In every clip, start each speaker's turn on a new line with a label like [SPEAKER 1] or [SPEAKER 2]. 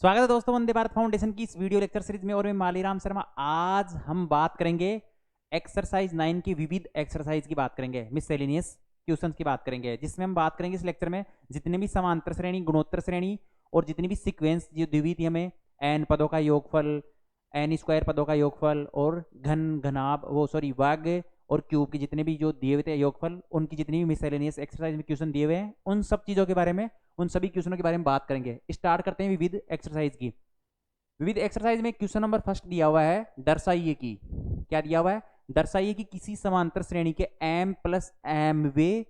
[SPEAKER 1] स्वागत है दोस्तों वंदे भारत फाउंडेशन की इस वीडियो लेक्चर सीरीज में और मैं मालीराम शर्मा। आज हम बात करेंगे एक्सरसाइज 9 की विविध एक्सरसाइज की बात करेंगे, मिससेलेनियस क्वेश्चंस की बात करेंगे, जिसमें हम बात करेंगे इस लेक्चर में जितने भी समांतर श्रेणी, गुणोत्तर श्रेणी और जितनी भी सीक्वेंस जो द्विविध हमें एन पदों का योगफल, एन स्क्वायर पदों का योगफल और घनाभ वर्ग और क्यूब के जितने भी जो दिए हुए थे योगफल, उनकी जितनी भी मिससेलेनियस एक्सरसाइज में क्वेश्चन दिए हुए हैं, उन सब चीजों के बारे में, उन सभी क्वेश्चनों के बारे में बात करेंगे। स्टार्ट करते हैं विविध एक्सरसाइज की। विविध एक्सरसाइज में क्वेश्चन नंबर फर्स्ट दिया हुआ है, दर्शाइए कि, क्या दिया हुआ है, दर्शाइए कि किसी समांतर श्रेणी के m प्लस एम वे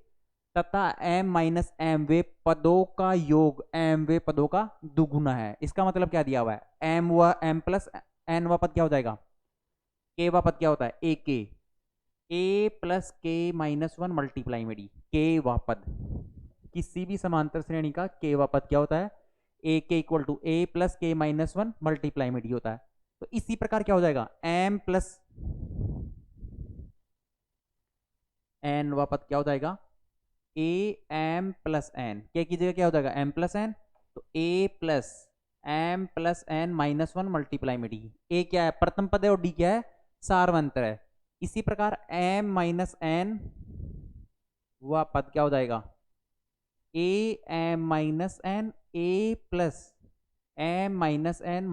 [SPEAKER 1] तथा m माइनस एम वे पदों का योग m वे पदों का दुगुना है। इसका मतलब क्या दिया हुआ है, m व m प्लस n व पद क्या हो जाएगा, k व पद क्या होता है, a k, a प्लस के माइनस वन मल्टीप्लाई में डी, के व पद, किसी भी समांतर श्रेणी का के व पद क्या होता है, ए के इक्वल टू ए प्लस के माइनस वन मल्टीप्लाई में डी होता है। तो इसी प्रकार क्या हो जाएगा, एम प्लस एन व पद क्या हो जाएगा, ए एम प्लस एन, के की जगह क्या हो जाएगा, एम प्लस एन, तो A plus M plus N minus one multiply में डी। ए क्या है, प्रथम पद है, और डी क्या है, सार्वंतर है। इसी प्रकार एम माइनस एन वह पद क्या हो जाएगा, A M minus N, A plus M minus N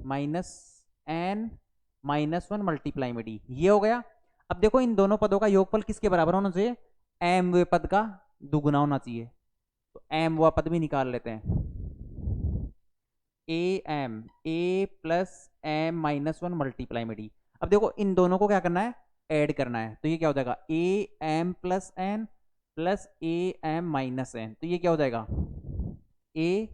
[SPEAKER 1] minus N minus one multiply में डी, ये हो गया। अब देखो इन दोनों पदों का योगफल किसके बराबर होना चाहिए, एम वे पद का दुगुना होना चाहिए। तो एम व पद भी निकाल लेते हैं, A plus M minus one multiply में डी। अब देखो इन दोनों को क्या करना है, ऐड करना है। तो ये क्या हो जाएगा, A M plus N plus A M minus N, तो ये क्या हो जाएगा, A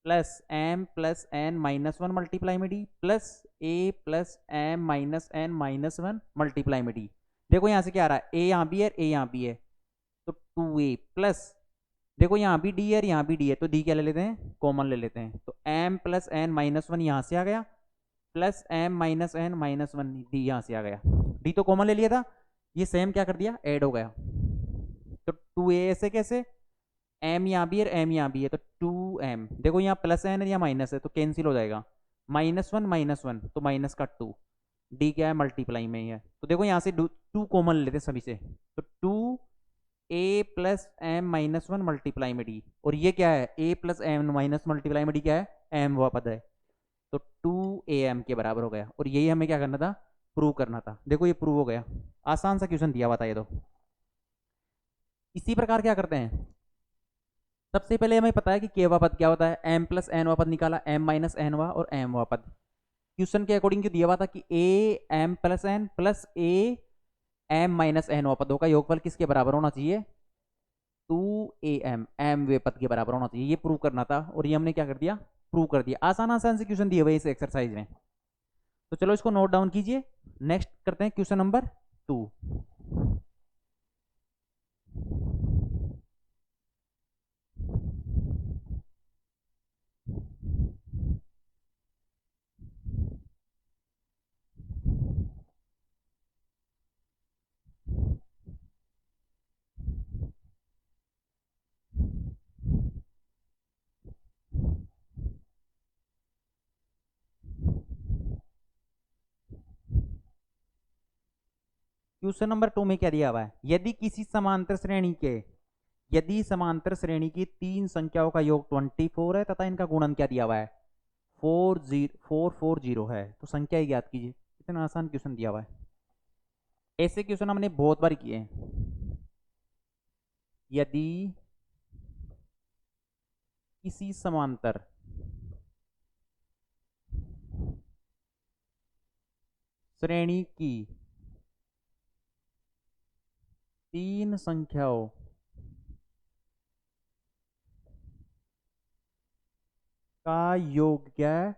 [SPEAKER 1] plus M plus N minus one multiply में D plus A plus M minus N minus one multiply में डी। देखो यहां से क्या आ रहा है, ए यहाँ भी है, ए यहाँ भी है, तो टू ए प्लस, देखो यहाँ भी डी है, यहाँ भी डी है, तो डी क्या ले लेते हैं, कॉमन ले लेते हैं। तो M plus N minus one यहाँ से आ गया, plus M minus N minus one D यहाँ से आ गया। डी तो कॉमन ले लिया था, ये सेम क्या कर दिया, ऐड हो गया। तो टू ए ऐसे कैसे, एम यहाँ भी है, एम यहाँ भी है, तो टू एम, देखो यहाँ प्लस एन है या माइनस है, तो कैंसिल हो जाएगा, माइनस वन तो माइनस का टू, डी क्या है, मल्टीप्लाई में ही है। तो देखो यहाँ से टू कॉमन लेते हैं सभी से, तो two A plus M minus one multiply में डी, और ये क्या है, A plus M minus multiply में डी क्या है, एम वह पद है, तो टू ए एम के बराबर हो गया। और यही हमें क्या करना था, प्रूव करना था। देखो ये प्रूव हो गया, आसान सा क्वेश्चन दिया हुआ था ये तो। इसी प्रकार क्या करते हैं, सबसे पहले हमें पता है कि के वा पद क्या होता है, एम प्लस एन वा पद निकाला, एम माइनस एन वा और एम वा पद। क्वेश्चन के अकॉर्डिंग दिया हुआ था कि A M plus N plus A M minus N वा पदों का योगफल किसके बराबर होना चाहिए, टू ए एम, एम वे पद के बराबर होना चाहिए। ये प्रूव करना था और ये हमने क्या कर दिया, प्रूव कर दिया। आसान आसान से क्वेश्चन दिए हुए इस एक्सरसाइज में, तो चलो इसको नोट डाउन कीजिए। नेक्स्ट करते हैं क्वेश्चन नंबर 2। क्वेश्चन नंबर 2 में क्या दिया हुआ है, यदि किसी समांतर श्रेणी के, यदि समांतर श्रेणी की तीन संख्याओं का योग 24 है तथा इनका गुणन क्या दिया हुआ है, 440 है, तो संख्या ही ज्ञात कीजिए। इतना आसान क्वेश्चन दिया हुआ है, ऐसे क्वेश्चन हमने बहुत बार किए हैं। यदि किसी समांतर श्रेणी की तीन संख्याओं का योग क्या है,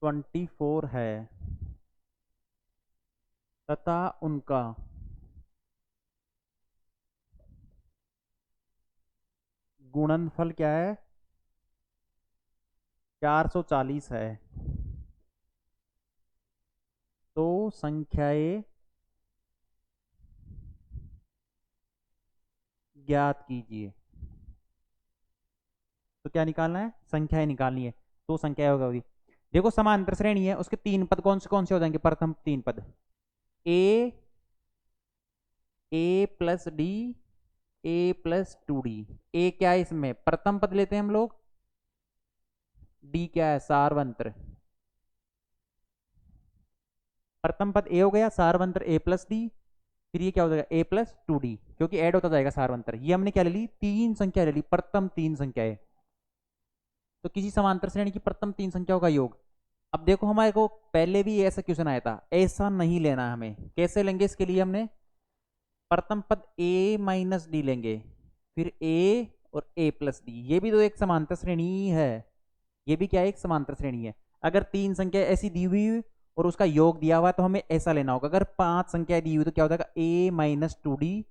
[SPEAKER 1] 24 है तथा उनका गुणनफल क्या है, 440 है, तो संख्याएं ज्ञात कीजिए। तो क्या निकालना है, संख्याएं निकालनी है, तो संख्या होगा। देखो समांतर श्रेणी है, उसके तीन पद कौन से हो जाएंगे, प्रथम तीन पद A plus D A plus two D. A क्या है इसमें, प्रथम पद लेते हैं हम लोग, डी क्या है सारवंत्र, प्रथम पद ए हो गया सारवंत्र ए प्लस डी, फिर ये क्या हो जाएगा ए प्लस टू डी, क्योंकि ऐड होता जाएगा सारवंत्र। ये हमने क्या ले ली, तीन संख्या ले ली, प्रथम तीन संख्याएं। तो किसी समांतर श्रेणी की प्रथम तीन संख्याओं का योग। अब देखो हमारे को पहले भी ऐसा क्वेश्चन आया था, ऐसा नहीं लेना है हमें। कैसे लेंगे, इसके लिए हमने प्रथम पद ए माइनस डी लेंगे, फिर ए और ए प्लस डी, ये भी तो एक समांतर श्रेणी ही है, ये भी क्या है, एक समांतर श्रेणी है। अगर तीन संख्या ऐसी दी हुई और उसका योग दिया हुआ है तो हमें ऐसा लेना होगा। अगर पांच संख्या दी हुई तो क्या हो जाएगा, ए minus two D,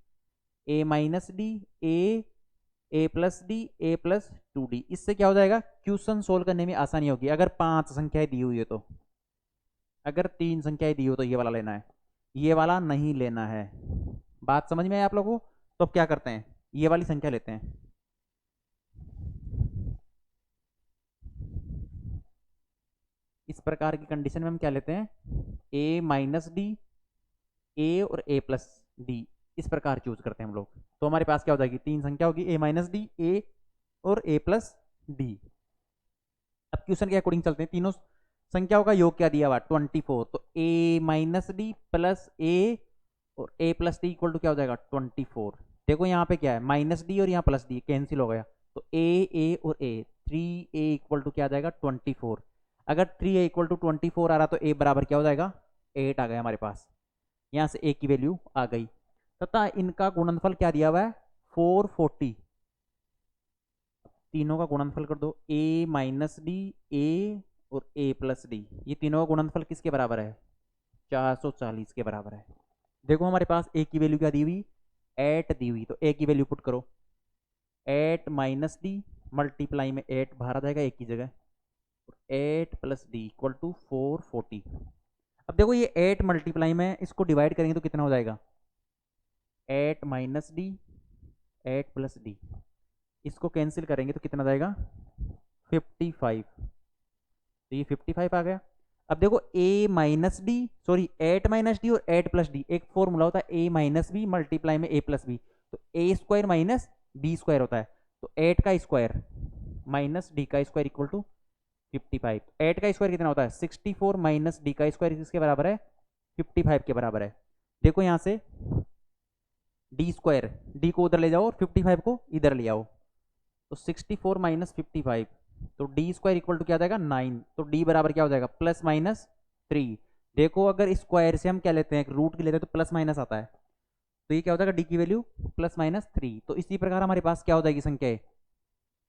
[SPEAKER 1] A minus D, A plus D, A plus two D. इससे क्या हो जाएगा, क्वेश्चन सोल्व करने में आसानी होगी। अगर पांच संख्याएं दी हुई है तो, अगर तीन संख्याएं दी हो तो ये वाला लेना है, ये वाला नहीं लेना है। बात समझ में आया आप लोगों को? तो अब क्या करते हैं, ये वाली संख्या लेते हैं। इस प्रकार की कंडीशन में हम क्या लेते हैं, ए माइनस डी, ए और ए प्लस डी, इस प्रकार चूज करते हैं हम लोग। तो हमारे पास क्या हो जाएगी, तीन संख्या होगी, ए माइनस डी, ए और ए प्लस डी। अब क्वेश्चन के अकॉर्डिंग चलते हैं, तीनों संख्याओं का योग क्या दिया हुआ 24, तो ए माइनस डी प्लस ए और ए प्लस डी इक्वल टू क्या हो जाएगा 24। देखो यहाँ पे क्या है, माइनस डी और यहाँ प्लस डी कैंसिल हो गया, तो ए और ए, 3a इक्वल टू क्या आ जाएगा 24। अगर 3a इक्वल टू 24 आ रहा तो a बराबर क्या हो जाएगा 8 आ गया हमारे पास, यहाँ से a की वैल्यू आ गई। तथा इनका गुणनफल क्या दिया हुआ है 440, तीनों का गुणनफल कर दो, a माइनस डी, ए और a प्लस डी, ये तीनों का गुणनफल किसके बराबर है 440 के बराबर है। देखो हमारे पास a की वैल्यू क्या दी हुई 8 दी हुई, तो a की वैल्यू पुट करो, 8 माइनस डी मल्टीप्लाई में 8 बाहर आ जाएगा 1 की जगह, 8 प्लस डी इक्वल टू 440। अब देखो ये 8 मल्टीप्लाई में इसको डिवाइड करेंगे तो कितना हो जाएगा 8 माइनस डी, 8 प्लस डी, इसको कैंसिल करेंगे तो कितना जाएगा 55, तो ये 55 आ गया। अब देखो a minus D, sorry 8 minus D और 8 प्लस डी, एक फॉर्मूला होता है a माइनस बी मल्टीप्लाई में a प्लस बी, तो a square minus B square होता है, तो 8 का स्क्वायर माइनस डी का स्क्वायर इक्वल टू 55। 8 का स्क्वायर कितना होता है 64 माइनस डी का स्क्वायर किसके बराबर है 55 के बराबर है। देखो यहाँ से डी स्क्वायर, डी को उधर ले जाओ और 55 को इधर ले आओ, तो 64 माइनस 55, तो डी स्क्वायर इक्वल टू क्या आ जाएगा 9, तो डी बराबर क्या हो जाएगा प्लस माइनस 3। देखो अगर स्क्वायर से हम क्या लेते हैं रूट की लेते हैं तो प्लस माइनस आता है, तो ये क्या हो जाएगा डी की वैल्यू प्लस माइनस 3। तो इसी प्रकार हमारे पास क्या हो जाएगी संख्या,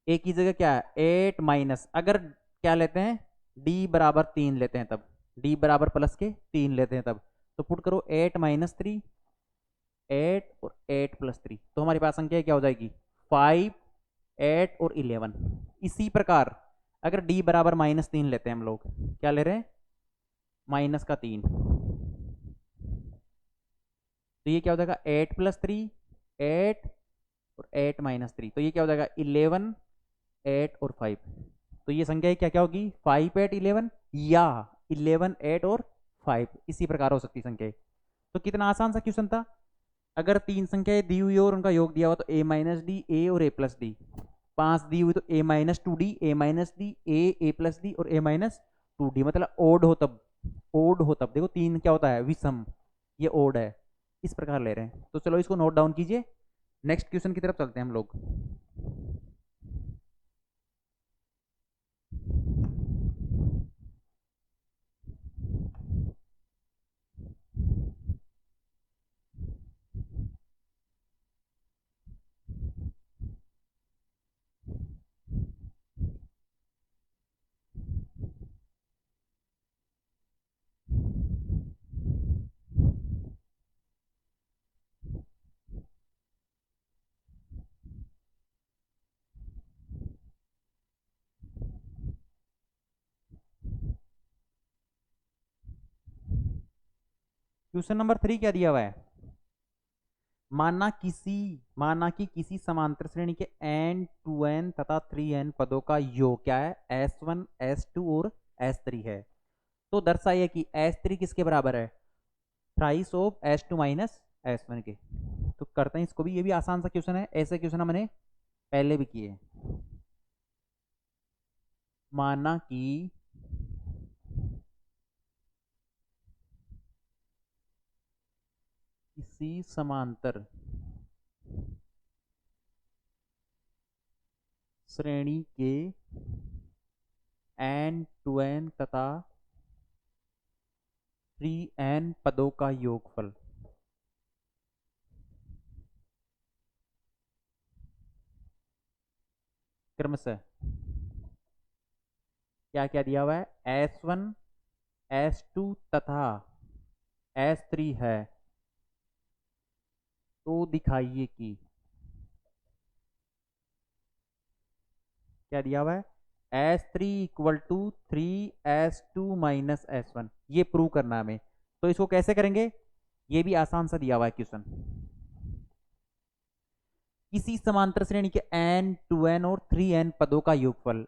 [SPEAKER 1] ए की जगह क्या है 8 माइनस, अगर क्या लेते हैं डी बराबर 3 लेते हैं तब, डी बराबर प्लस के 3 लेते हैं तब, तो पुट करो 8 माइनस 3, 8 और 8 प्लस 3, तो हमारे पास संख्या क्या हो जाएगी 5, 8 और 11। इसी प्रकार अगर डी बराबर -3 लेते हैं हम लोग, क्या ले रहे हैं माइनस का 3, तो ये क्या हो जाएगा 8 प्लस 3, 8 और 8 माइनस 3, तो ये क्या हो जाएगा 11, 8 और 5। तो ये संख्या क्या क्या होगी 5, 8, 11 या 11, 8 और 5, इसी प्रकार हो सकती संख्या। तो कितना आसान सा क्वेश्चन था। अगर तीन संख्याएं दी हुई और उनका योग दिया हुआ तो a माइनस डी, ए और a प्लस डी, 5 दी हुई तो a minus two D, A minus D, A plus D और a माइनस टू डी, मतलब ओड हो तब, ओड हो तब। देखो तीन क्या होता है विषम, ये ओड है, इस प्रकार ले रहे हैं। तो चलो इसको नोट डाउन कीजिए, नेक्स्ट क्वेश्चन की तरफ चलते हैं हम लोग। क्वेश्चन नंबर 3 क्या दिया हुआ है, माना कि किसी समांतर श्रेणी के n 2n तथा 3n पदों का योग क्या है, s1 s2 और s3 है। तो दर्शाइए कि s3 किसके बराबर है, thrice of s2 minus s1 के। तो करते हैं इसको भी, ये भी आसान सा क्वेश्चन है, ऐसे क्वेश्चन हमने पहले भी किए। माना कि किसी समांतर श्रेणी के n 2n तथा 3n पदों का योगफल क्रमशः क्या क्या दिया हुआ है, s1 s2 तथा s3 है। तो दिखाइए कि क्या दिया हुआ है, s3 equal to 3s2 minus s1, ये प्रूव करना है हमें। तो इसको कैसे करेंगे, ये भी आसान सा दिया हुआ है क्वेश्चन। किसी समांतर श्रेणी के n 2n और 3n पदों का योगफल,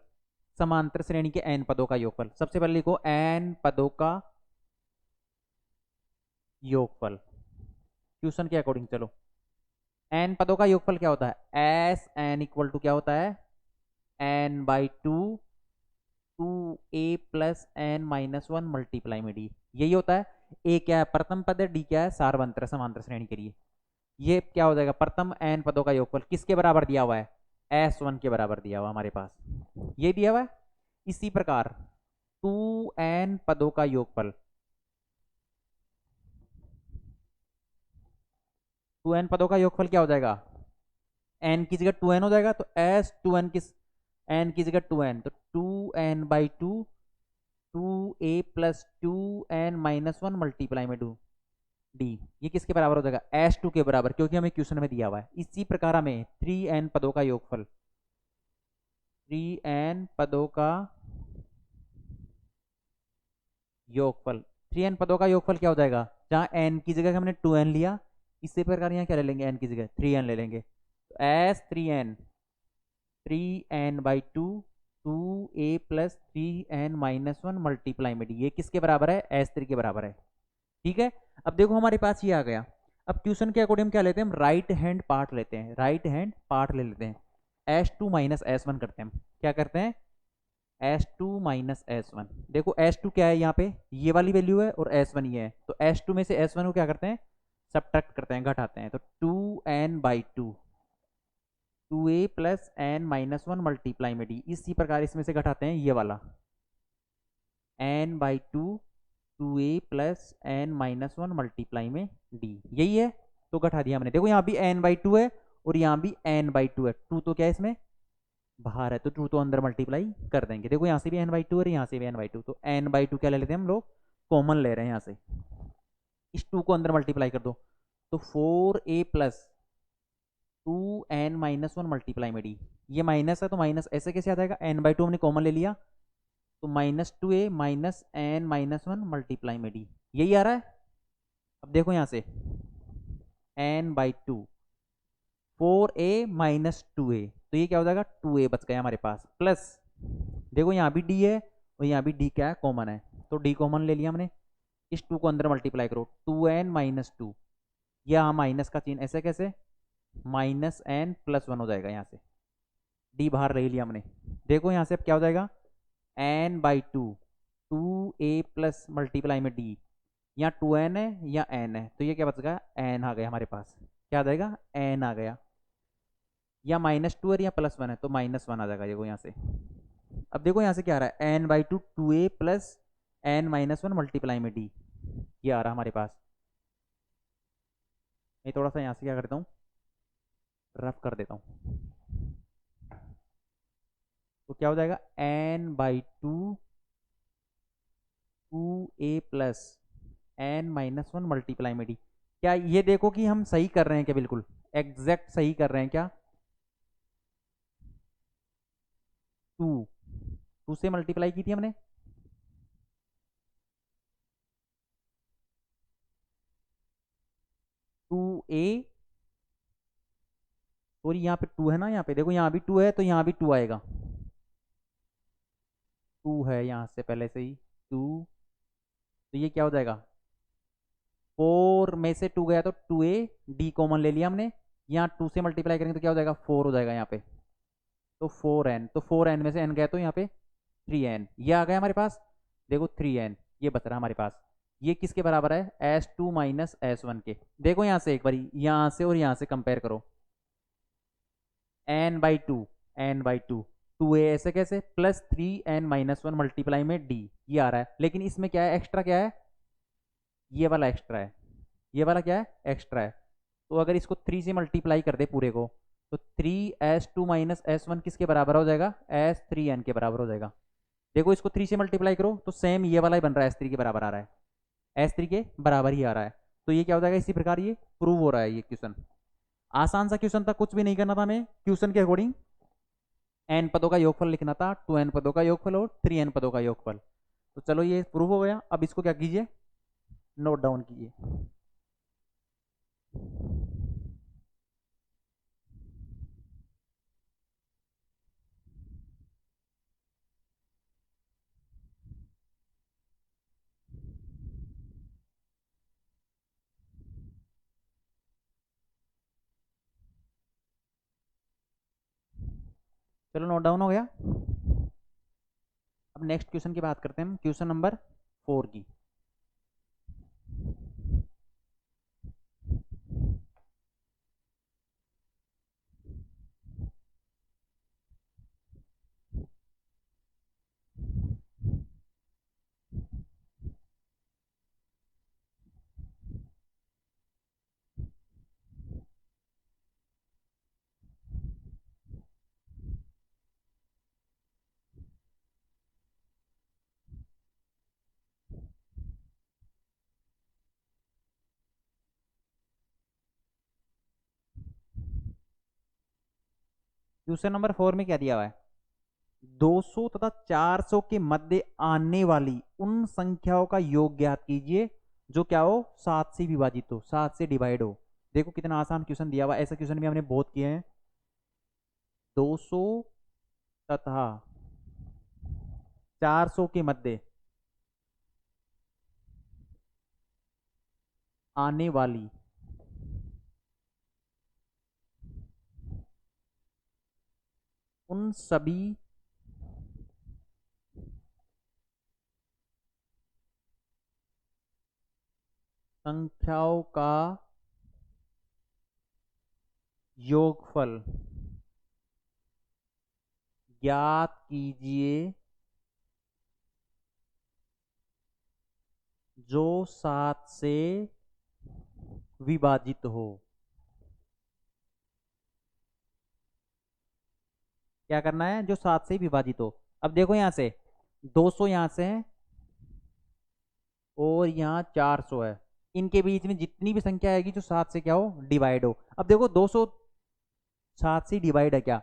[SPEAKER 1] समांतर श्रेणी के n पदों का योगफल, सबसे पहले लिखो n पदों का योगफल क्वेश्चन के अकॉर्डिंग। चलो n पदों का योगफल क्या होता है, एस एन इक्वल टू क्या होता है, n by two 2a plus n minus one multiply में d, यही होता है। a क्या है, प्रथम पद है, d क्या है, सारवंत्र समांतर श्रेणी के लिए। ये क्या हो जाएगा, प्रथम n पदों का योगफल किसके बराबर दिया हुआ है, s1 के बराबर दिया हुआ हमारे पास, ये दिया हुआ है। इसी प्रकार 2n पदों का योगफल, 2n पदों का योगफल क्या हो जाएगा, n की जगह 2n हो जाएगा, तो s 2n किस, n की जगह 2n, तो 2n by two 2a plus 2n minus one multiply में डू डी, ये किसके बराबर हो जाएगा, s2 के बराबर, क्योंकि हमें क्वेश्चन में दिया हुआ है। इसी प्रकार हमें 3n पदों का योगफल, 3n पदों का योगफल, 3n पदों का योगफल क्या हो जाएगा, जहां n की जगह हमने 2n लिया, इसी प्रकार यहाँ क्या ले लेंगे, n की जगह 3n ले लेंगे, तो S 3n by two 2a plus 3n minus one multiply में डी, ये किसके बराबर है, s3 के बराबर है। ठीक है, अब देखो हमारे पास ये आ गया। अब क्वेश्चन के अकॉर्डिंग क्या लेते हैं हम, राइट हैंड पार्ट लेते हैं, राइट हैंड पार्ट ले लेते हैं, s2 माइनस s1 करते हैं हम, क्या करते हैं, s2 माइनस s1। देखो s2 क्या है, यहाँ पे ये वाली वैल्यू है और s1 ये है, तो s2 में से s1 को क्या करते हैं, सब्ट्रैक्ट करते हैं, घटाते हैं, तो 2n by two 2a plus n minus one multiply में डी, इसी प्रकार इसमें से घटाते हैं ये वाला n by two 2a plus n minus one multiply में d, यही है। तो घटा दिया हमने, देखो यहाँ भी n बाई टू है और यहाँ भी n बाई टू है, टू तो क्या है इसमें बाहर है, तो टू तो अंदर मल्टीप्लाई कर देंगे। देखो यहाँ से भी n बाई टू है, यहाँ से भी n बाई टू, तो n बाई टू क्या ले लेते हैं हम लोग, कॉमन ले रहे हैं यहाँ से, इस टू को अंदर मल्टीप्लाई कर दो, तो 4a plus 2n minus one multiply में डी, ये माइनस है तो माइनस ऐसे कैसे आ जाएगा, n बाई टू हमने कॉमन ले लिया, तो -2a minus n minus one multiply में डी, यही आ रहा है। अब देखो यहाँ से n by two 4a minus 2a, तो ये क्या हो जाएगा, 2a बच गया हमारे पास, प्लस देखो यहाँ भी d है और यहाँ भी d क्या है, कॉमन है, तो d कॉमन ले लिया हमने, इस 2 को अंदर मल्टीप्लाई करो, 2n माइनस टू, यहाँ माइनस का चिन्ह ऐसे कैसे, माइनस n प्लस वन हो जाएगा, यहाँ से d बाहर ले लिया हमने। देखो यहाँ से अब क्या हो जाएगा, n by two 2a plus multiply में d, यहाँ 2n है या n है, तो ये क्या बच गया, n आ गया हमारे पास, क्या आ जाएगा, n आ गया, या -2 है या +1 है, तो -1 आ जाएगा, देखो यहाँ से। अब देखो यहाँ से क्या आ रहा है, n by two 2a plus n minus one multiply में d, ये आ रहा है हमारे पास। मैं थोड़ा सा यहाँ से क्या करता हूँ, रफ कर देता हूँ, तो क्या हो जाएगा, n by two 2a plus n minus one multiply में डी। क्या ये देखो कि हम सही कर रहे हैं क्या, बिल्कुल एग्जैक्ट सही कर रहे हैं क्या, 2 से मल्टीप्लाई की थी हमने, टू ए और यहाँ पे 2 है ना, यहाँ पे देखो यहाँ भी 2 है तो यहाँ भी 2 आएगा। 2 है यहाँ से पहले से ही 2, तो ये क्या हो जाएगा, 4 में से 2 गया तो 2a, डी कॉमन ले लिया हमने, यहाँ 2 से मल्टीप्लाई करेंगे तो क्या हो जाएगा, 4 हो जाएगा यहाँ पे, तो 4n, तो 4n में से n गया तो यहाँ पे 3n, ये आ गया हमारे पास। देखो 3n ये बच रहा हमारे पास, ये किसके बराबर है, S2 माइनस S1 के। देखो यहाँ से एक बारी, यहाँ से और यहाँ से कंपेयर करो, n/2, n/2, 2a ऐसे कैसे, प्लस 3n-1 मल्टीप्लाई में d, ये आ रहा है। लेकिन इसमें क्या है, एक्स्ट्रा क्या है, ये वाला एक्स्ट्रा है, ये वाला क्या है, एक्स्ट्रा है। तो अगर इसको 3 से मल्टीप्लाई कर दे पूरे को, तो 3s2 माइनस S1 किसके बराबर हो जाएगा, S3n के बराबर हो जाएगा। देखो इसको 3 से मल्टीप्लाई करो तो सेम ये वाला ही बन रहा है, S3 के बराबर आ रहा है, S3 के बराबर ही आ रहा है। तो ये क्या हो जाएगा, इसी प्रकार ये प्रूव हो रहा है। ये क्वेश्चन आसान सा क्वेश्चन था, कुछ भी नहीं करना था हमें, क्वेश्चन के अकॉर्डिंग n पदों का योगफल लिखना था, 2n पदों का योगफल और 3n पदों का योगफल। तो चलो ये प्रूव हो गया। अब इसको क्या कीजिए, नोट डाउन कीजिए। चलो नोट डाउन हो गया। अब नेक्स्ट क्वेश्चन की बात करते हैं हम, क्वेश्चन नंबर 4 की। क्वेश्चन नंबर 4 में क्या दिया हुआ है, 200 तथा 400 के मध्य आने वाली उन संख्याओं का योग ज्ञात कीजिए जो क्या हो, 7 से विभाजित हो, 7 से डिवाइड हो। देखो कितना आसान क्वेश्चन दिया हुआ है, ऐसा क्वेश्चन भी हमने बहुत किए हैं। 200 तथा 400 के मध्य आने वाली उन सभी संख्याओं का योगफल ज्ञात कीजिए जो 7 से विभाजित हो। क्या करना है, जो 7 से विभाजित हो। अब देखो यहां से 200 यहां से है और यहाँ 400 है, इनके बीच में जितनी भी संख्या आएगी जो 7 से क्या हो, डिवाइड हो। अब देखो 200 7 से डिवाइड है क्या,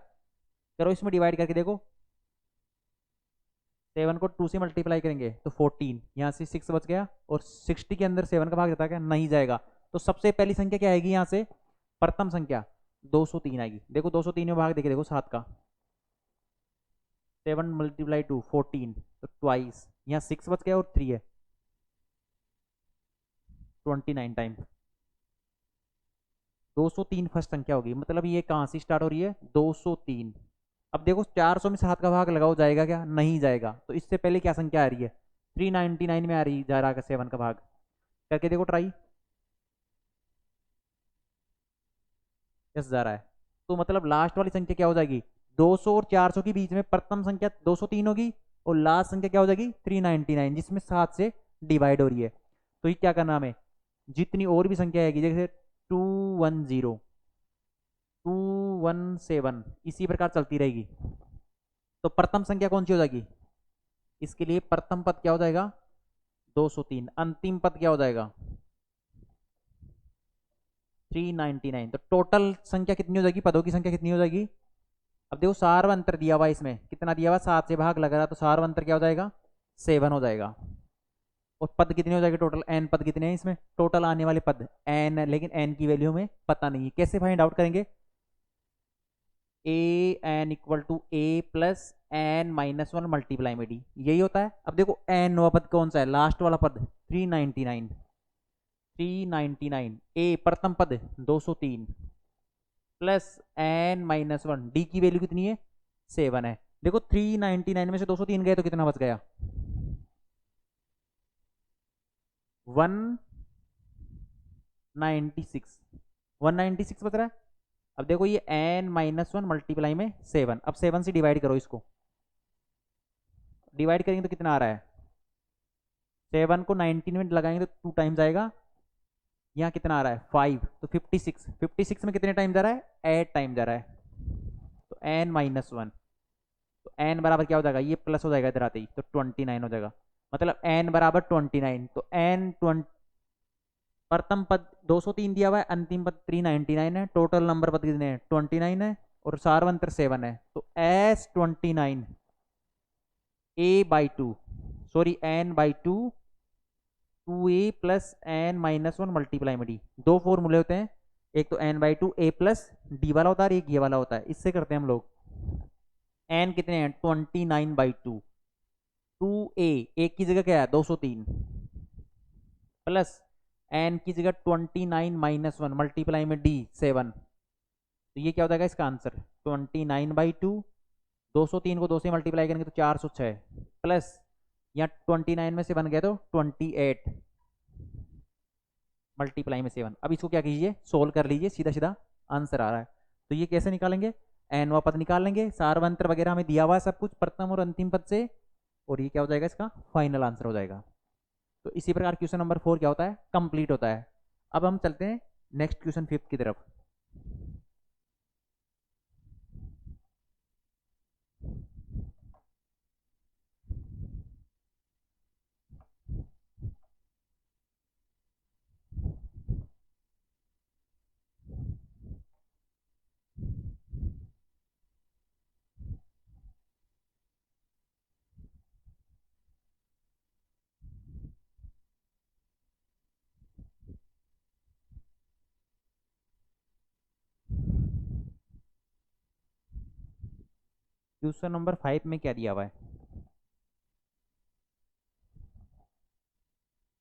[SPEAKER 1] करो इसमें डिवाइड करके देखो, 7 को 2 से मल्टीप्लाई करेंगे तो 14, यहाँ से 6 बच गया, और 60 के अंदर 7 का भाग जाता है क्या, नहीं जाएगा। तो सबसे पहली संख्या क्या आएगी यहाँ से, प्रथम संख्या 203 आएगी। देखो 203 में भाग देखे देखो 7 का, 7 मल्टीप्लाई 2 14, तो ट्वाइस, यहाँ 6 बच गया और 3 है, 29 टाइम। 203 फर्स्ट संख्या होगी, मतलब ये कहाँ से स्टार्ट हो रही है, 203। अब देखो 400 में 7 का भाग लगाओ, जाएगा क्या, नहीं जाएगा। तो इससे पहले क्या संख्या आ रही है, 399 में आ रही जा रहा है 7 का भाग, करके देखो ट्राई, यस जा रहा है। तो मतलब लास्ट वाली संख्या क्या हो जाएगी, 200 और 400 के बीच में प्रथम संख्या 203 होगी, और लास्ट संख्या क्या हो जाएगी 399, जिसमें 7 से डिवाइड हो रही है। तो ये क्या करना हमें, जितनी और भी संख्या आएगी जैसे 210 217 इसी प्रकार चलती रहेगी, तो प्रथम संख्या कौन सी हो जाएगी, इसके लिए प्रथम पद क्या हो जाएगा 203, अंतिम पद क्या हो जाएगा 399। तो टोटल संख्या कितनी हो जाएगी, पदों की संख्या कितनी हो जाएगी। अब देखो सार्व अंतर दिया हुआ इसमें, कितना दिया हुआ 7 से भाग लग रहा, तो सार्व अंतर क्या हो जाएगा 7 हो जाएगा। और पद कितने हो जाएंगे टोटल, n पद कितने हैं इसमें, टोटल आने वाले पद n, लेकिन n की वैल्यू हमें पता नहीं है, कैसे फाइंड आउट करेंगे, A N equal to A plus N minus one multiply में डी, यही होता है। अब देखो एन वाला पद कौन सा है, लास्ट वाला पद 399, 399 ए प्रथम पद 203 plus N minus one, D की वैल्यू कितनी है 7 है। देखो 399 में से 203 गए तो कितना बच गया 196, 196 बच रहा है। अब देखो ये एन माइनस वन मल्टीप्लाई में 7, अब 7 से डिवाइड करो, इसको डिवाइड करेंगे तो कितना आ रहा है 7 को 19 में लगाएंगे तो 2 टाइम्स आएगा, यहाँ कितना आ रहा है 5, तो 56, 56 में कितने टाइम जा रहा है 8 टाइम जा रहा है, तो एन माइनस वन, तो एन बराबर क्या हो जाएगा, ये प्लस हो जाएगा इधर आते ही तो 29 हो जाएगा, मतलब एन बराबर 29, तो एन प्रथम पद 203 दिया हुआ है, अंतिम पद 399 है, टोटल नंबर पद कितने हैं 29 है और सारवंतर 7 है, तो S 29 A by two, sorry N by two, 2a plus N minus one multiply में डी, दो फॉर्मूले होते हैं, एक तो N by two A plus D वाला होता है, एक ये वाला होता है, इससे करते हैं हम लोग। एन कितने हैं 29 बाई टू, 2a एक की जगह क्या है 203 प्लस एन की जगह 29 माइनस वन मल्टीप्लाई में डी 7, तो ये क्या हो जाएगा इसका आंसर 29 बाई टू, 203 को 2 से मल्टीप्लाई करेंगे तो 406 प्लस यहाँ 29 में से बन गया तो 28 मल्टीप्लाई में 7। अब इसको क्या कीजिए सोल्व कर लीजिए, सीधा सीधा आंसर आ रहा है। तो ये कैसे निकालेंगे, एनवा पद निकाल लेंगे, सारवंतर वगैरह हमें दिया हुआ है सब कुछ प्रथम और अंतिम पद से, और ये क्या हो जाएगा इसका फाइनल आंसर हो जाएगा। तो इसी प्रकार क्वेश्चन नंबर 4 क्या होता है कंप्लीट होता है। अब हम चलते हैं नेक्स्ट क्वेश्चन 5 की तरफ। क्वेश्चन नंबर 5 में क्या दिया हुआ है,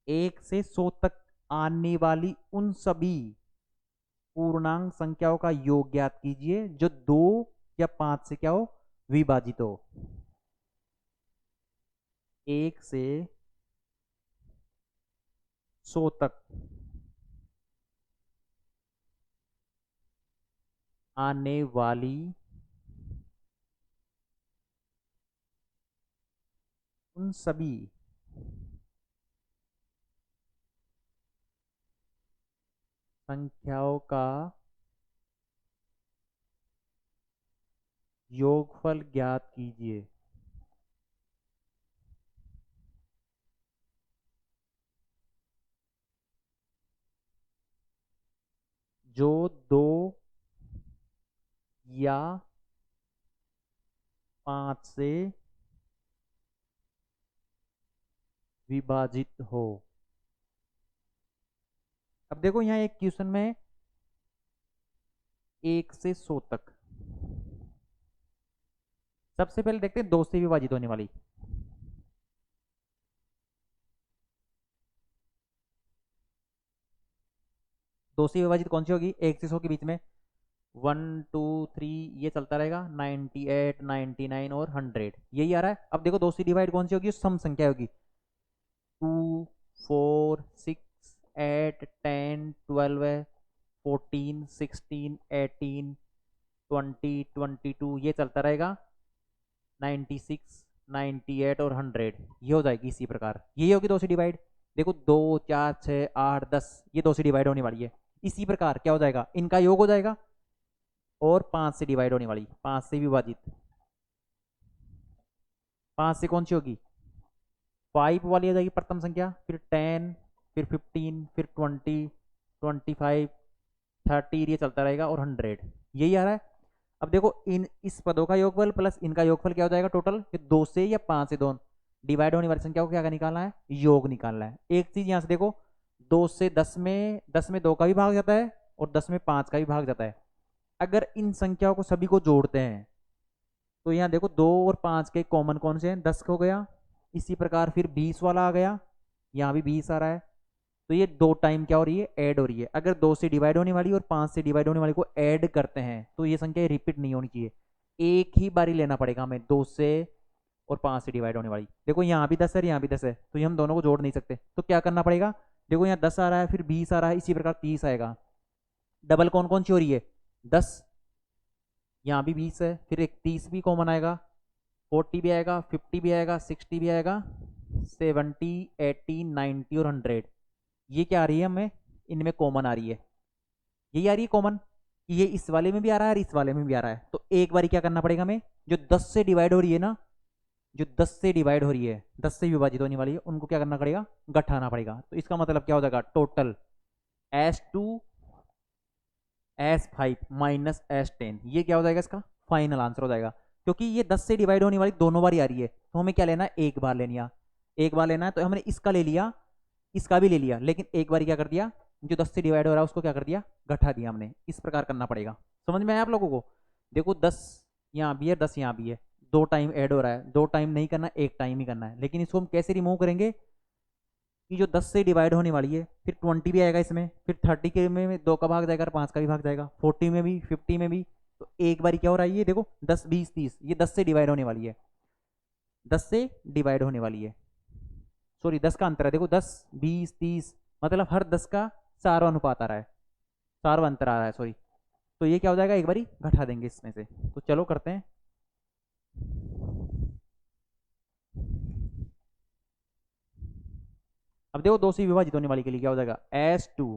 [SPEAKER 1] 1 से 100 तक आने वाली उन सभी पूर्णांक संख्याओं का योग ज्ञात कीजिए जो 2 या 5 से क्या हो विभाजित हो। 1 से 100 तक आने वाली उन सभी संख्याओं का योगफल ज्ञात कीजिए जो 2 या 5 से विभाजित हो। अब देखो यहाँ एक क्वेश्चन में 1 से 100 तक, सबसे पहले देखते हैं 2 से विभाजित होने वाली। दो से विभाजित कौन सी होगी 1 से 100 के बीच में 1 2 3 ये चलता रहेगा, 98 99 और 100 यही आ रहा है। अब देखो 2 से डिवाइड कौन सी होगी सम संख्या होगी 2 4 6 8 10 12 14 16 18 20 22 ये चलता रहेगा, 96 98 और 100 ये हो जाएगी इसी प्रकार, यही होगी 2 से डिवाइड। देखो 2 4 6 8 10 ये 2 से डिवाइड होने वाली है, इसी प्रकार क्या हो जाएगा इनका योग हो जाएगा, और 5 से डिवाइड होने वाली 5 से विभाजित, 5 से कौन सी होगी 5 वाली आ जाएगी प्रथम संख्या, फिर 10 फिर 15 फिर 20 25 30 ये चलता रहेगा और 100 यही आ रहा है। अब देखो इस पदों का योगफल प्लस इनका योगफल क्या हो जाएगा टोटल, 2 से या 5 से दोनों डिवाइड होने वाली संख्या को क्या निकालना है योग निकालना है। एक चीज यहाँ से देखो 2 से 10 में 2 का भी भाग जाता है और 10 में 5 का भी भाग जाता है, अगर इन संख्याओं को सभी को जोड़ते हैं तो यहाँ देखो 2 और 5 के कॉमन कौन से हैं, 10 हो गया। इसी प्रकार फिर 20 वाला आ गया, यहाँ भी 20 आ रहा है। तो ये 2 टाइम क्या हो रही है, ऐड हो रही है। अगर 2 से डिवाइड होने वाली और 5 से डिवाइड होने वाली को ऐड करते हैं तो ये संख्या रिपीट नहीं होनी चाहिए, एक ही बारी लेना पड़ेगा हमें 2 से और 5 से डिवाइड होने वाली। देखो यहाँ भी 10 है, यहाँ भी 10 है, तो ये हम दोनों को जोड़ नहीं सकते। तो क्या करना पड़ेगा, देखो यहाँ 10 आ रहा है, फिर 20 आ रहा है, इसी प्रकार 30 आएगा। डबल कौन कौन सी हो रही है, 10, यहाँ भी 20 है, फिर एक 30 भी कॉमन आएगा, 40 भी आएगा, 50 भी आएगा, 60 भी आएगा, 70, 80, 90 और 100। ये क्या आ रही है हमें, इनमें कॉमन आ रही है, यही आ रही है कॉमन। ये इस वाले में भी आ रहा है और इस वाले में भी आ रहा है। तो एक बारी क्या करना पड़ेगा हमें, जो 10 से डिवाइड हो रही है ना, जो 10 से डिवाइड हो रही है, 10 से विभाजित होने वाली है, उनको क्या करना पड़ेगा, घटाना पड़ेगा। तो इसका मतलब क्या हो जाएगा, total S2 S5 minus S10, ये क्या हो जाएगा, इसका फाइनल आंसर हो जाएगा। क्योंकि ये 10 से डिवाइड होने वाली दोनों बार आ रही है, तो हमें क्या लेना है, एक बार लेनी है, एक बार लेना है। तो हमने इसका ले लिया, इसका भी ले लिया, लेकिन एक बार क्या कर दिया, जो 10 से डिवाइड हो रहा है उसको क्या कर दिया, घटा दिया हमने। इस प्रकार करना पड़ेगा। समझ में आया आप लोगों को। देखो 10 यहाँ भी है, 10 यहाँ भी है, 2 टाइम ऐड हो रहा है, 2 टाइम नहीं करना, एक टाइम ही करना है। लेकिन इसको हम कैसे रिमूव करेंगे कि जो 10 से डिवाइड होने वाली है, फिर 20 भी आएगा इसमें, फिर 30 के में 2 का भाग जाएगा और 5 का भी भाग जाएगा, 40 में भी, 50 में भी। तो एक बार क्या हो रहा है, ये देखो 10, 20, 30, ये 10 से डिवाइड होने वाली है, 10 से डिवाइड होने वाली है, सॉरी 10 का अंतर है। देखो 10, 20, 30, मतलब हर 10 का सारवा अनुपात आ रहा है, सारवा अंतर आ रहा है, सॉरी। तो ये क्या हो जाएगा, एक बारी घटा देंगे इसमें से। तो चलो करते हैं। अब देखो 2 से विभाजित होने वाली के लिए क्या हो जाएगा, S2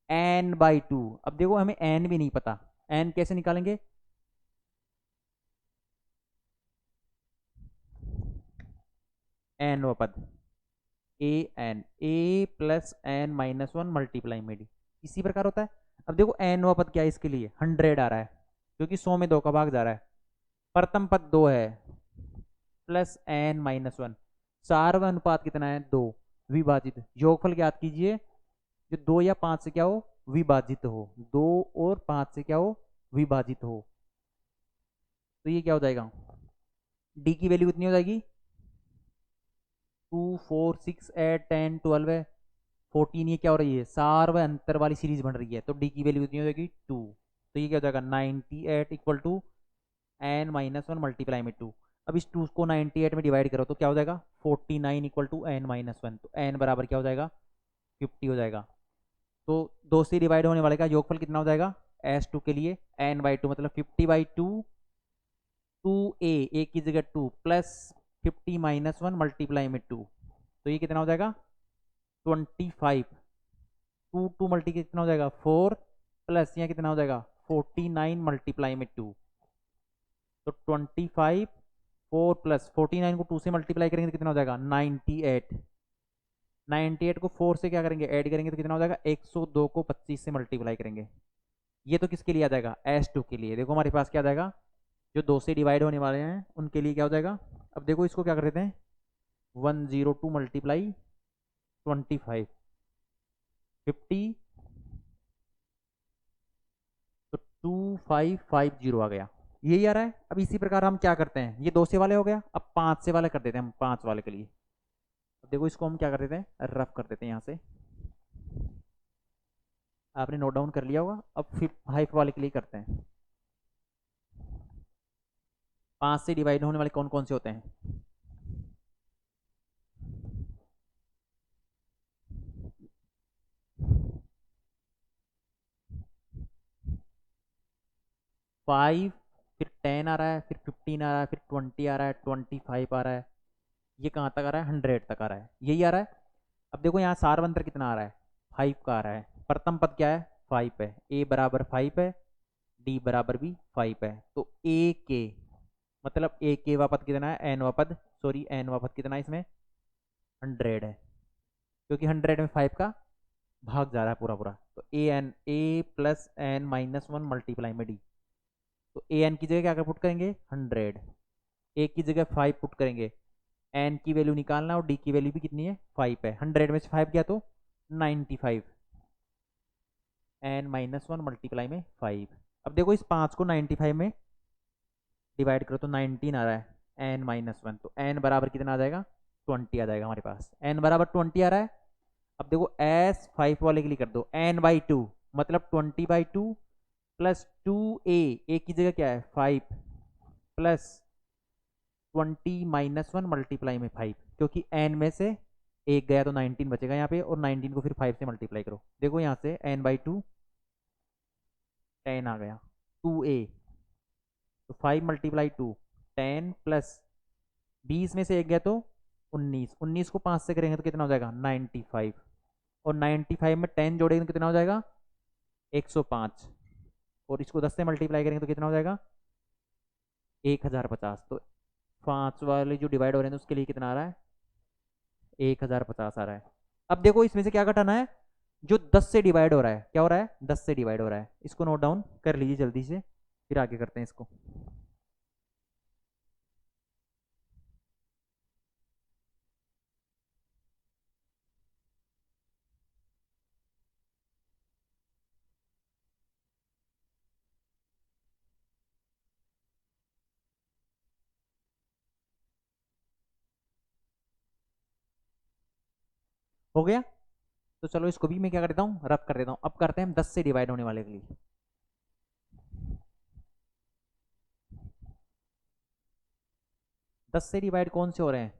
[SPEAKER 1] n/2। अब देखो हमें n भी नहीं पता, n कैसे निकालेंगे, n व पद a plus n minus 1 multiply में डी, इसी प्रकार होता है। अब देखो n व पद क्या है, इसके लिए 100 आ रहा है, क्योंकि 100 में 2 का भाग जा रहा है। प्रथम पद 2 है, प्लस n माइनस 1, सार्व अनुपात कितना है, 2, विभाजित योगफल ज्ञात कीजिए जो 2 या 5 से क्या हो, विभाजित हो, 2 और 5 से क्या हो, विभाजित हो। तो ये क्या हो जाएगा, डी की वैल्यू कितनी हो जाएगी, 2, 4, 6, 8, 10, 12 है, 14। ये क्या हो रही है, सार्व अंतर वाली सीरीज बन रही है, तो डी की वैल्यू कितनी हो जाएगी, 2। तो ये क्या हो जाएगा, 98 equal to n minus 1 multiply में 2। अब इस 2 को 98 में डिवाइड करो तो क्या हो जाएगा, 49 इक्वल टू n माइनस 1। तो n बराबर क्या हो जाएगा, 50 हो जाएगा। तो 2 से डिवाइड होने वाले का योगफल कितना हो जाएगा, S2 के लिए n/2 मतलब 50/2, 2a की जगह 2 प्लस 50 माइनस 1 मल्टीप्लाई में 2। तो ये कितना हो जाएगा, 25, 2 मल्टी कितना हो जाएगा, 4, प्लस यहाँ कितना हो जाएगा, 49 मल्टीप्लाई में 2। तो 25, 4 प्लस 49 को 2 से मल्टीप्लाई करेंगे तो कितना हो जाएगा, 98। 98 को 4 से क्या करेंगे, ऐड करेंगे तो कितना हो जाएगा, 102 को 25 से मल्टीप्लाई करेंगे। ये तो किसके लिए आ जाएगा, S2 के लिए। देखो हमारे पास क्या आ जाएगा, जो 2 से डिवाइड होने वाले हैं उनके लिए क्या हो जाएगा। अब देखो इसको क्या कर देते हैं, 102 मल्टीप्लाई 25, 50, तो 2550 आ गया, यही आ रहा है। अब इसी प्रकार हम क्या करते हैं, ये 2 से वाले हो गया, अब 5 से वाले कर देते हैं हम, 5 वाले के लिए। अब देखो इसको हम क्या कर देते हैं, रफ कर देते हैं यहाँ से, आपने नोट डाउन कर लिया होगा। अब 5 वाले के लिए करते हैं। 5 से डिवाइड होने वाले कौन कौन से होते हैं, 5, फिर 10 आ रहा है, फिर 15 आ रहा है, फिर 20 आ रहा है, 25 आ रहा है, ये कहाँ तक आ रहा है, 100 तक आ रहा है, यही आ रहा है। अब देखो यहाँ सार अंतर कितना आ रहा है, 5 का आ रहा है। प्रथम पद क्या है, 5 है, a बराबर 5 है, d बराबर भी 5 है। तो a के मतलब a के वा पद कितना है, n वा पद, सॉरी n वा पद कितना है इसमें, 100 है, क्योंकि 100 में 5 का भाग जा रहा है पूरा पूरा। तो a plus n minus 1 multiply में d। तो an की जगह क्या पुट करेंगे, 100, a की जगह 5 पुट करेंगे, n की वैल्यू निकालना और d की वैल्यू भी कितनी है, 5 है। 100 में से 5 गया तो 95, n माइनस 1 मल्टीप्लाई में 5। अब देखो इस 5 को 95 में डिवाइड करो तो 19 आ रहा है, n-1, तो n बराबर कितना आ जाएगा, 20 आ जाएगा हमारे पास, n बराबर 20 आ रहा है। अब देखो एस 5 वाले के लिए कर दो n/2, मतलब 20/2 प्लस 2a, a की जगह क्या है 5, प्लस 20-1 मल्टीप्लाई में 5, क्योंकि n में से एक गया तो 19 बचेगा यहाँ पे, और 19 को फिर 5 से मल्टीप्लाई करो, देखो यहाँ से n/2 10 आ गया, 2a, तो 5 × 2 10, प्लस 20 में से एक गया तो 19, 19 को 5 से करेंगे तो कितना हो जाएगा 95, और 95 में 10 जोड़ेंगे तो कितना हो जाएगा 105, और इसको 10 से मल्टीप्लाई करेंगे तो कितना हो जाएगा 1050। तो 5 वाले जो डिवाइड हो रहे हैं उसके लिए कितना आ रहा है 1050 आ रहा है। अब देखो इसमें से क्या घटाना है, जो 10 से डिवाइड हो रहा है, क्या हो रहा है 10 से डिवाइड हो रहा है, इसको नोट डाउन कर लीजिए जल्दी से, फिर आगे करते हैं इसको। हो गया, तो चलो इसको भी मैं क्या कर देता हूँ रफ कर देता हूँ। अब करते हैं हम 10 से डिवाइड होने वाले के लिए। 10 से डिवाइड कौन से हो रहे हैं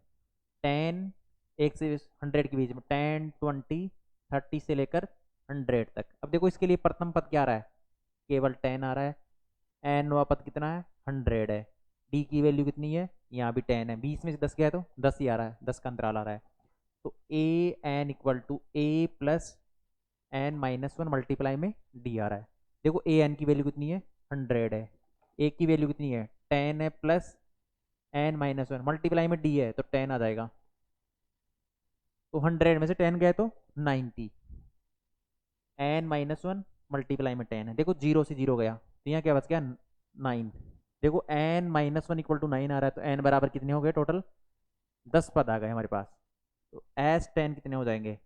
[SPEAKER 1] 10, 1 से 100 के बीच में 10, 20, 30 से लेकर 100 तक। अब देखो इसके लिए प्रथम पद क्या आ रहा है, केवल 10 आ रहा है, एनवा पद कितना है 100 है, डी की वैल्यू कितनी है यहाँ भी 10 है, 20 में से 10 गया है तो 10 ही आ रहा है, 10 का अंतराल आ रहा है, तो A N equal to A plus n-1 multiply में डी आ रहा है। देखो ए एन की वैल्यू कितनी है 100 है, ए की वैल्यू कितनी है 10 है, प्लस n-1 मल्टीप्लाई में डी है तो 10 आ जाएगा, तो 100 में से 10 गए तो 90, n-1 मल्टीप्लाई में 10 है, देखो 0 से 0 गया तो यहाँ क्या बच गया 9, देखो n-1 इक्वल टू 9 आ रहा है, तो n बराबर कितने हो गए टोटल 10 पद आ गए हमारे पास, तो एस 10 कितने हो जाएंगे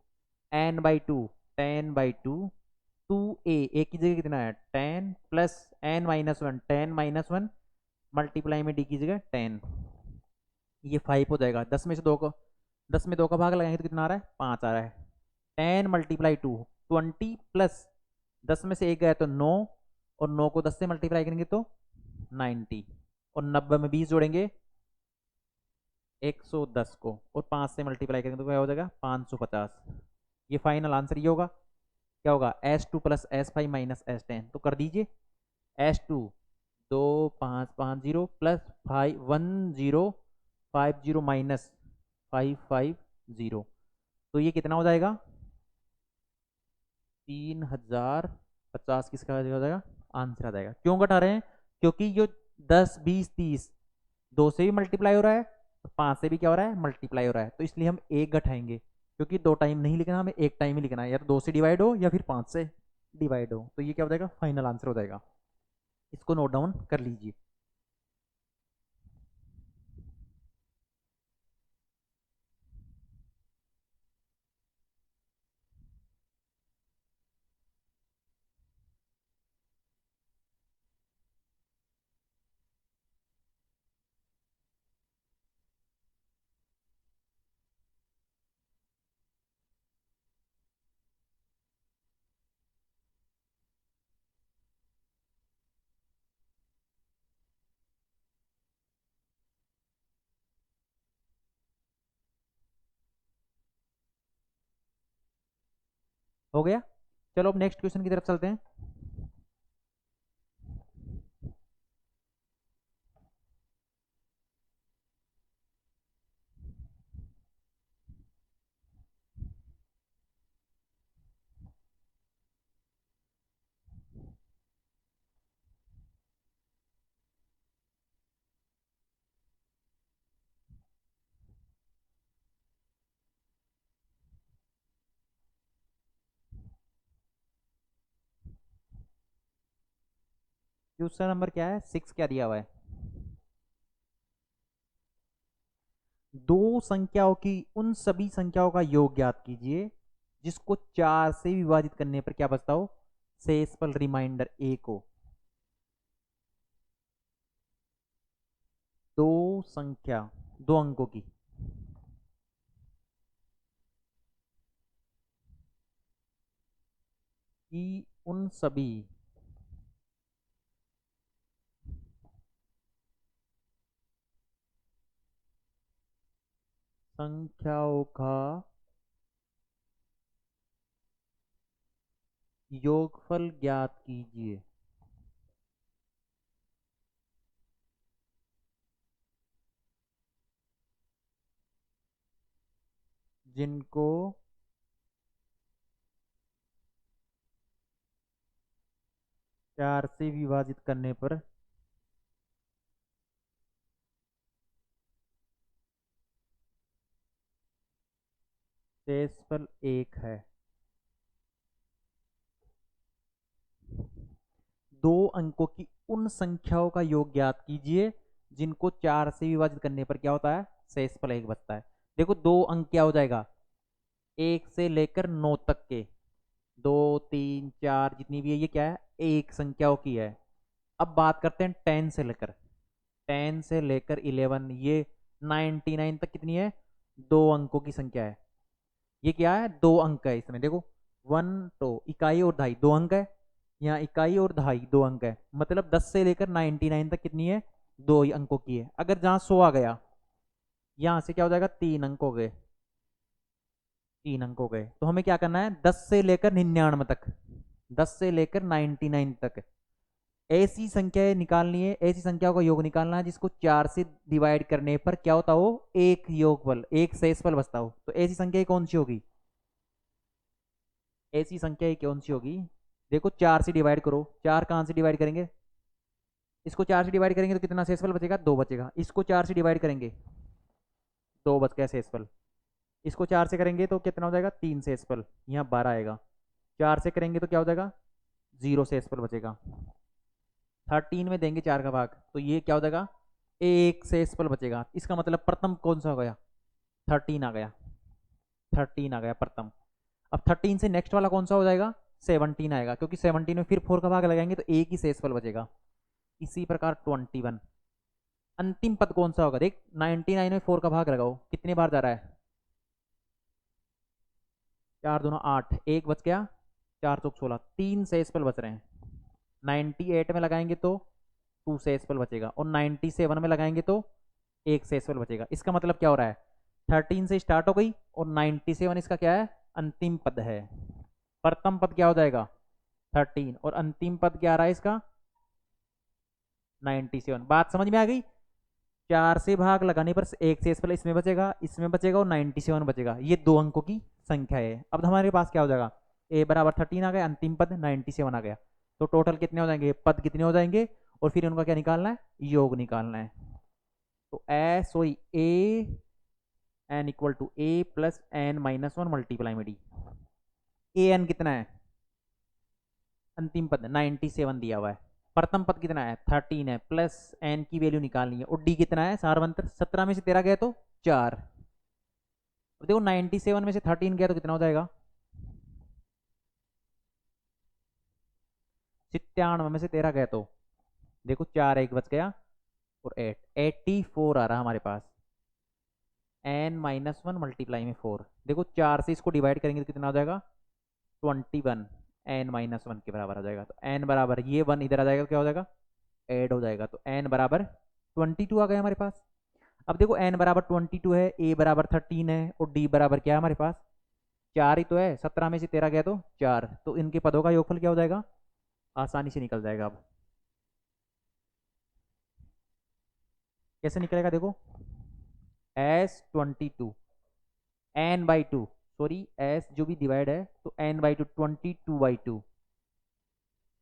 [SPEAKER 1] n/2, 10/2, 2a की जगह कितना है 10, प्लस n-1 10-1 मल्टीप्लाई में डी की जगह 10, ये 5 हो जाएगा, 10 में से 2 को 10 में 2 का भाग लगाएंगे तो कितना आ रहा है 5 आ रहा है, 10 × 2 20, प्लस 10 में से एक गया तो 9, और 9 को 10 से मल्टीप्लाई करेंगे तो 90, और 90 में 20 जोड़ेंगे 110 को, और 5 से मल्टीप्लाई करेंगे तो क्या हो जाएगा 550। ये फाइनल आंसर ये होगा, क्या होगा S2 plus S5 minus S10, तो कर दीजिए S2 2550 प्लस 1050 माइनस 550, तो ये कितना हो जाएगा 3050, किसका हो जाएगा आंसर आ जाएगा। क्यों घटा रहे हैं, क्योंकि जो 10 20 30 2 से भी मल्टीप्लाई हो रहा है और 5 से भी क्या हो रहा है मल्टीप्लाई हो रहा है, तो इसलिए हम एक घटाएंगे, क्योंकि 2 टाइम नहीं लिखना, हमें एक टाइम ही लिखना है, या तो 2 से डिवाइड हो या फिर 5 से डिवाइड हो, तो ये क्या हो जाएगा फाइनल आंसर हो जाएगा। इसको नोट डाउन कर लीजिए। हो गया, चलो अब नेक्स्ट क्वेश्चन की तरफ चलते हैं। क्वेश्चन नंबर क्या है 6, क्या दिया हुआ है, दो संख्याओं की उन सभी संख्याओं का योग ज्ञात कीजिए जिसको 4 से विभाजित करने पर क्या बचता हो शेषफल रिमाइंडर ए को। संख्या दो अंकों की उन सभी संख्याओं का योगफल ज्ञात कीजिए। जिनको 4 से विभाजित करने पर शेषफल 1 है। दो अंकों की उन संख्याओं का योग ज्ञात कीजिए जिनको 4 से विभाजित करने पर क्या होता है, शेषफल 1 बचता है। देखो दो अंक क्या हो जाएगा, 1 से लेकर 9 तक के, 2 3 4 जितनी भी है ये क्या है, एक संख्याओं की है। अब बात करते हैं 10 से लेकर 11, ये 99 तक कितनी है, दो अंकों की संख्या है। ये क्या है, दो अंक है इसमें। देखो 1 तो इकाई और दहाई दो अंक है, यहाँ इकाई और दहाई दो अंक है, मतलब 10 से लेकर 99 तक कितनी है, दो ही अंकों की है। अगर जहां 100 आ गया, यहां से क्या हो जाएगा, 3 अंक हो गए, 3 अंक हो गए। तो हमें क्या करना है, 10 से लेकर 99 तक, 10 से लेकर 99 तक ऐसी संख्या निकालनी है, ऐसी संख्याओं का योग निकालना है जिसको 4 से डिवाइड करने पर क्या होता हो, एक योगफल, एक शेषफल बचता हो। तो ऐसी संख्या कौन सी होगी, ऐसी संख्या कौन सी होगी, देखो 4 से डिवाइड करो, 4 कहां से डिवाइड करेंगे, इसको 4 से डिवाइड करेंगे तो कितना शेषफल बचेगा, 2 बचेगा। इसको 4 से डिवाइड करेंगे, 2 बच गया शेषफल। इसको 4 से करेंगे तो कितना हो जाएगा, 3 शेषफल, यहाँ 12 आएगा। 4 से करेंगे तो क्या हो जाएगा, 0 शेषफल बचेगा। 13 में देंगे 4 का भाग तो ये क्या हो जाएगा, एक शेषफल बचेगा। इसका मतलब प्रथम कौन सा हो गया, 13 आ गया, 13 आ गया प्रथम। अब 13 से नेक्स्ट वाला कौन सा हो जाएगा, 17 आएगा, क्योंकि 17 में फिर 4 का भाग लगाएंगे तो एक ही शेषफल बचेगा। इसी प्रकार 21, अंतिम पद कौन सा होगा, देख 99 में 4 का भाग लगाओ, कितने बार जा रहा है, 4 दूना 8, एक बच गया, 4 चौक 16, 3 शेषफल बच रहे हैं। 98 में लगाएंगे तो 2 शेषफल बचेगा, और 97 में लगाएंगे तो एक शेषफल बचेगा। इसका मतलब क्या हो रहा है, 13 से स्टार्ट हो गई और 97 इसका क्या है, अंतिम पद है। प्रथम पद क्या हो जाएगा, 13, और अंतिम पद क्या आ रहा है इसका, 97। बात समझ में आ गई, 4 से भाग लगाने पर एक शेषफल इसमें बचेगा, इसमें बचेगा, और 97 बचेगा। ये दो अंकों की संख्या है। अब हमारे पास क्या हो जाएगा, a बराबर 13 आ गया, अंतिम पद 97 आ गया। तो टोटल कितने हो जाएंगे, पद कितने हो जाएंगे, और फिर उनका क्या निकालना है, योग निकालना है। तो A N equal to A plus N minus one multiply में डी। ए एन कितना है, अंतिम पद 97 दिया हुआ है, प्रथम पद कितना है 13 है, प्लस एन की वैल्यू निकालनी है, और डी कितना है, सारवंतर 17 में से 13 गया तो 4। देखो 97 में से 13 गया तो कितना हो जाएगा, 97 में से 13 गया तो देखो 4 एक बच गया, और 84 आ रहा हमारे पास, एन माइनस वन मल्टीप्लाई में 4। देखो 4 से इसको डिवाइड करेंगे तो कितना हो जाएगा, 21 एन माइनस वन के बराबर आ जाएगा। तो एन बराबर, ये वन इधर आ जाएगा तो क्या हो जाएगा, ऐड हो जाएगा। तो एन बराबर 22 आ गया हमारे पास। अब देखो एन बराबर 22 है, ए बराबर 13 है, और डी बराबर क्या है हमारे पास, 4 ही तो है, 17 में से 13 गया तो 4। तो इनके पदों का योगफल क्या हो जाएगा, आसानी से निकल जाएगा। अब कैसे निकलेगा, देखो S22 N by two, sorry S जो भी डिवाइड है तो एन बाई टू, 22/2,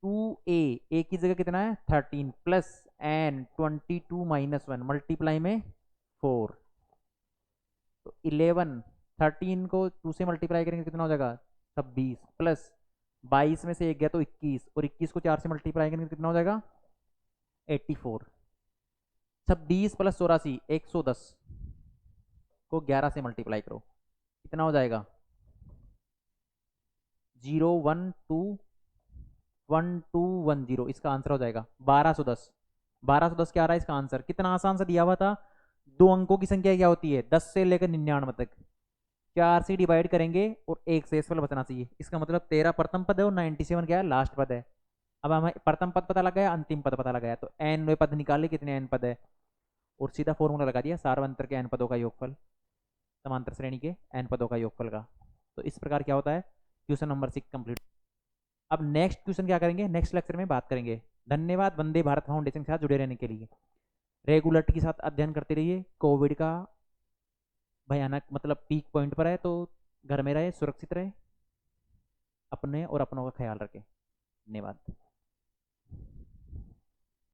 [SPEAKER 1] 2a की जगह कितना है 13, plus N 22 minus one multiply में 4। तो 11, 13 को 2 से मल्टीप्लाई करेंगे तो कितना हो जाएगा 26, प्लस 22 में से एक गया तो 21, और 21 को 4 से मल्टीप्लाई करेंगे तो कितना हो जाएगा 84। 26 प्लस 84 110 को 11 से मल्टीप्लाई करो, कितना हो जाएगा 0121210। इसका आंसर हो जाएगा 1210। 1210 क्या आ रहा है इसका आंसर, कितना आसान सा दिया हुआ था, दो अंकों की संख्या क्या होती है 10 से लेकर 99 तक, 4 से डिवाइड करेंगे और एक से फल बचना चाहिए। इसका मतलब 13 प्रथम पद है और 97 क्या है लास्ट पद है। अब हमें प्रथम पद पता लगा है, अंतिम पद पता लगा है, तो एन वे पद निकाले कितने एन पद है और सीधा फॉर्मूला लगा दिया सार्वंतर के एन पदों का योगफल समांतर श्रेणी के एन पदों का योगफल का। तो इस प्रकार क्या होता है क्वेश्चन नंबर 6 कंप्लीट। अब नेक्स्ट क्वेश्चन क्या करेंगे नेक्स्ट लेक्चर में बात करेंगे। धन्यवाद वंदे भारत फाउंडेशन के साथ जुड़े रहने के लिए। रेगुलरिटी के साथ अध्ययन करते रहिए। कोविड का भयानक मतलब पीक पॉइंट पर है, तो घर में रहे, सुरक्षित रहे, अपने और अपनों का ख्याल रखें। धन्यवाद।